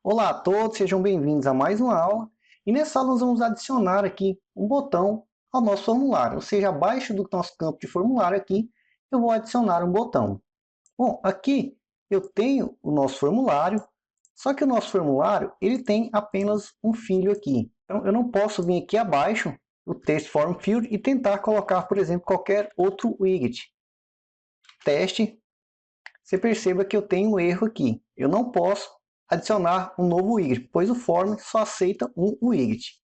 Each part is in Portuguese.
Olá a todos, sejam bem-vindos a mais uma aula. E nessa aula nós vamos adicionar aqui um botão ao nosso formulário, ou seja, abaixo do nosso campo de formulário aqui, eu vou adicionar um botão. Bom, aqui eu tenho o nosso formulário, só que o nosso formulário ele tem apenas um filho aqui. Então eu não posso vir aqui abaixo do Text Form Field e tentar colocar, por exemplo, qualquer outro widget. Teste, você perceba que eu tenho um erro aqui. Eu não posso adicionar um novo widget, pois o form só aceita um widget.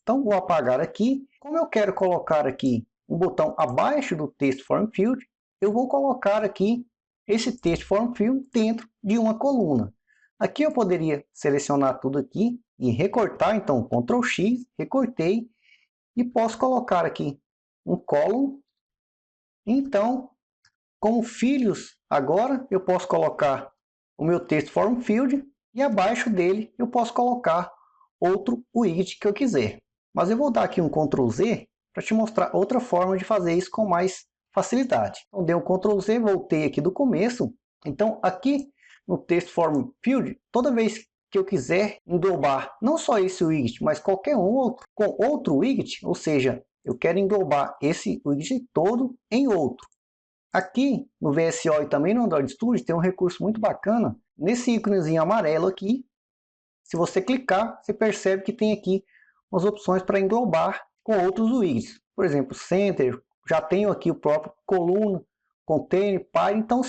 Então vou apagar aqui. Como eu quero colocar aqui um botão abaixo do Text Form Field, eu vou colocar aqui esse Text Form Field dentro de uma coluna. Aqui eu poderia selecionar tudo aqui e recortar, então Ctrl X, recortei e posso colocar aqui um column. Então, como filhos, agora eu posso colocar o meu Text Form Field e abaixo dele eu posso colocar outro widget que eu quiser. Mas eu vou dar aqui um Ctrl Z para te mostrar outra forma de fazer isso com mais facilidade. Então dei um Ctrl Z, voltei aqui do começo. Então aqui no Text Form Field, toda vez que eu quiser englobar não só esse widget, mas qualquer um outro com outro widget, ou seja, eu quero englobar esse widget todo em outro. Aqui no VSO e também no Android Studio tem um recurso muito bacana. Nesse íconezinho amarelo aqui, se você clicar, você percebe que tem aqui umas opções para englobar com outros widgets. Por exemplo, Center, já tenho aqui o próprio Coluna, Container, Pile, então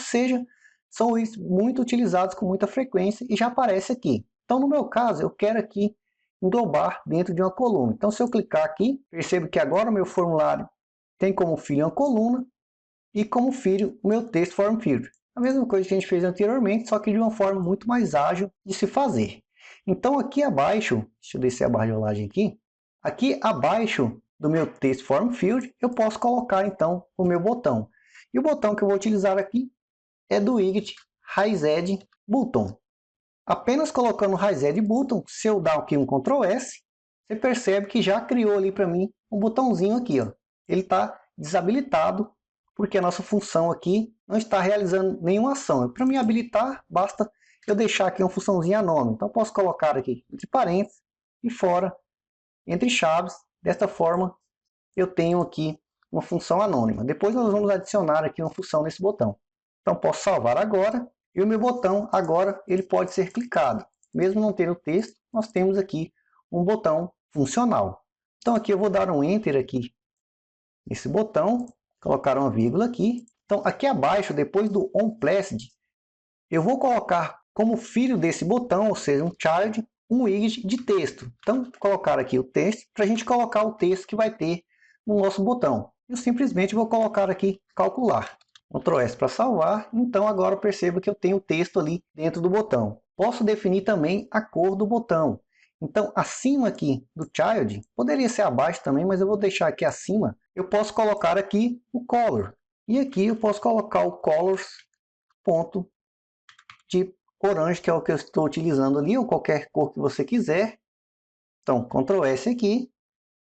são widgets muito utilizados com muita frequência e já aparece aqui. Então no meu caso, eu quero aqui englobar dentro de uma coluna. Então se eu clicar aqui, percebo que agora o meu formulário tem como filho uma coluna, e como filho o meu Text Form Field. A mesma coisa que a gente fez anteriormente, só que de uma forma muito mais ágil de se fazer. Então aqui abaixo, deixa eu descer a barra de rolagem aqui abaixo do meu Text Form Field, eu posso colocar então o meu botão. E o botão que eu vou utilizar aqui é do widget RaisedButton. Button. Apenas colocando o RaisedButton, Button, se eu dar aqui um Ctrl S, você percebe que já criou ali para mim um botãozinho aqui. Ó. Ele está desabilitado porque a nossa função aqui não está realizando nenhuma ação. Para me habilitar, basta eu deixar aqui uma funçãozinha nome. Então posso colocar aqui entre parênteses e fora, entre chaves. Desta forma eu tenho aqui uma função anônima. Depois nós vamos adicionar aqui uma função nesse botão. Então posso salvar agora e o meu botão agora ele pode ser clicado. Mesmo não tendo texto, nós temos aqui um botão funcional. Então aqui eu vou dar um Enter aqui nesse botão, colocar uma vírgula aqui. Então aqui abaixo, depois do onPlaceD, eu vou colocar como filho desse botão, ou seja, um child, um widget de texto. Então vou colocar aqui o texto para a gente colocar o texto que vai ter no nosso botão. Eu simplesmente vou colocar aqui calcular. Ctrl S para salvar. Então agora eu percebo que eu tenho o texto ali dentro do botão. Posso definir também a cor do botão. Então acima aqui do child, poderia ser abaixo também, mas eu vou deixar aqui acima. Eu posso colocar aqui o color. E aqui eu posso colocar o colors ponto de orange, que é o que eu estou utilizando ali, ou qualquer cor que você quiser. Então Ctrl S aqui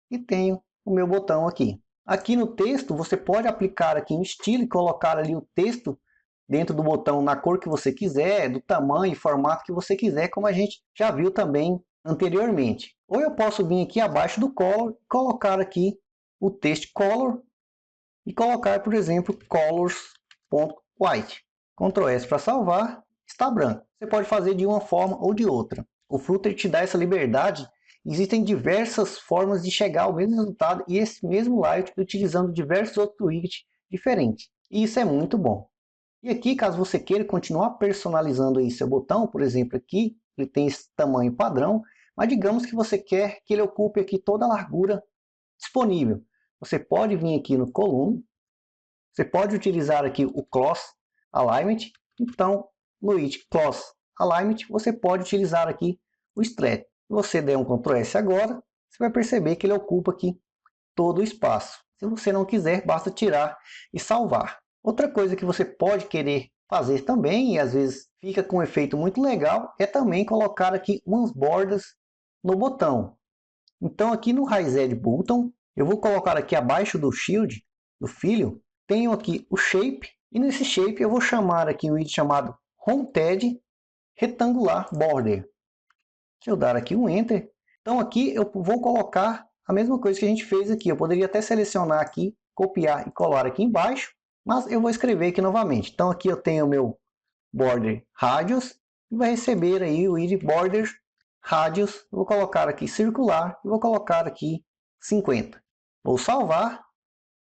e tenho o meu botão aqui. Aqui no texto você pode aplicar aqui um estilo e colocar ali o texto dentro do botão na cor que você quiser, do tamanho e formato que você quiser, como a gente já viu também anteriormente. Ou eu posso vir aqui abaixo do color, colocar aqui o texto color e colocar, por exemplo, colors.white. Ctrl S para salvar, está branco. Você pode fazer de uma forma ou de outra. O Flutter te dá essa liberdade. Existem diversas formas de chegar ao mesmo resultado e esse mesmo layout utilizando diversos outros widgets diferentes. E isso é muito bom. E aqui, caso você queira continuar personalizando aí seu botão, por exemplo, aqui ele tem esse tamanho padrão, mas digamos que você quer que ele ocupe aqui toda a largura disponível. Você pode vir aqui no Column, você pode utilizar aqui o Close Alignment, então no It Close Alignment você pode utilizar aqui o Stretch. Se você der um Ctrl S agora, você vai perceber que ele ocupa aqui todo o espaço. Se você não quiser, basta tirar e salvar. Outra coisa que você pode querer fazer também, e às vezes fica com um efeito muito legal, é também colocar aqui umas bordas no botão. Então aqui no RaisedButton, eu vou colocar aqui abaixo do Shield, do filho, tenho aqui o Shape, e nesse Shape eu vou chamar aqui um widget chamado HomeTed Retangular Border. Deixa eu dar aqui um Enter. Então aqui eu vou colocar a mesma coisa que a gente fez aqui. Eu poderia até selecionar aqui, copiar e colar aqui embaixo, mas eu vou escrever aqui novamente. Então aqui eu tenho o meu border radius e vai receber aí o id border radius. Eu vou colocar aqui circular e vou colocar aqui 50. Vou salvar.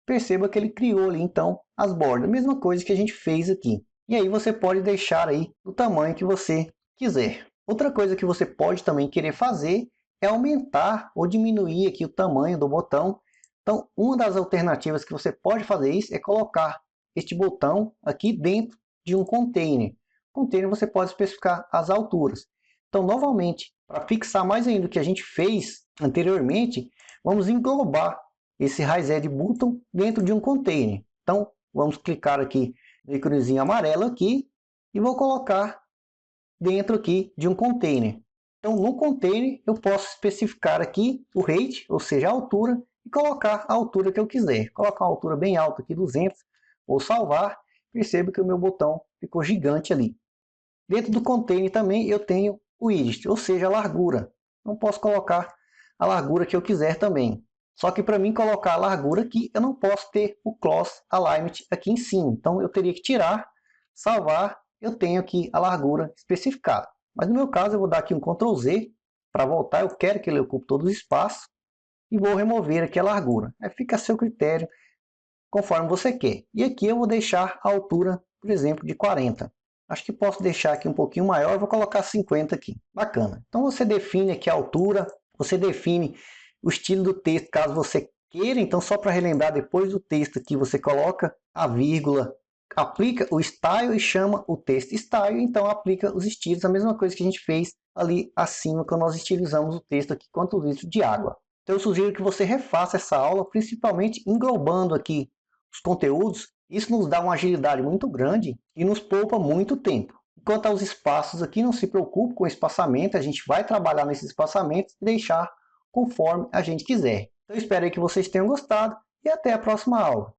Perceba que ele criou ali então as bordas, mesma coisa que a gente fez aqui. E aí você pode deixar aí do tamanho que você quiser. Outra coisa que você pode também querer fazer é aumentar ou diminuir aqui o tamanho do botão. Então, uma das alternativas que você pode fazer isso é colocar este botão aqui dentro de um container. Container você pode especificar as alturas. Então, novamente, para fixar mais ainda o que a gente fez anteriormente, vamos englobar esse RaiZed Button dentro de um container. Então, vamos clicar aqui no íconezinho amarelo aqui e vou colocar dentro aqui de um container. Então, no container, eu posso especificar aqui o height, ou seja, a altura, e colocar a altura que eu quiser. Colocar uma altura bem alta aqui, 200, vou salvar. Perceba que o meu botão ficou gigante ali. Dentro do container também eu tenho o width, ou seja, a largura. Não posso colocar a largura que eu quiser também. Só que para mim colocar a largura aqui, eu não posso ter o Close Alignment aqui em cima. Então eu teria que tirar, salvar, eu tenho aqui a largura especificada. Mas no meu caso eu vou dar aqui um Ctrl Z para voltar, eu quero que ele ocupe todo o espaço. E vou remover aqui a largura. Aí fica a seu critério, conforme você quer. E aqui eu vou deixar a altura, por exemplo, de 40. Acho que posso deixar aqui um pouquinho maior, vou colocar 50 aqui. Bacana. Então você define aqui a altura, você define o estilo do texto, caso você queira. Então só para relembrar, depois do texto aqui você coloca a vírgula, aplica o style e chama o texto style, então aplica os estilos, a mesma coisa que a gente fez ali acima quando nós estilizamos o texto aqui, quantos litros de água. Então eu sugiro que você refaça essa aula, principalmente englobando aqui os conteúdos. Isso nos dá uma agilidade muito grande e nos poupa muito tempo. Quanto aos espaços aqui, não se preocupe com o espaçamento, a gente vai trabalhar nesses espaçamentos e deixar conforme a gente quiser. Então espero que vocês tenham gostado e até a próxima aula.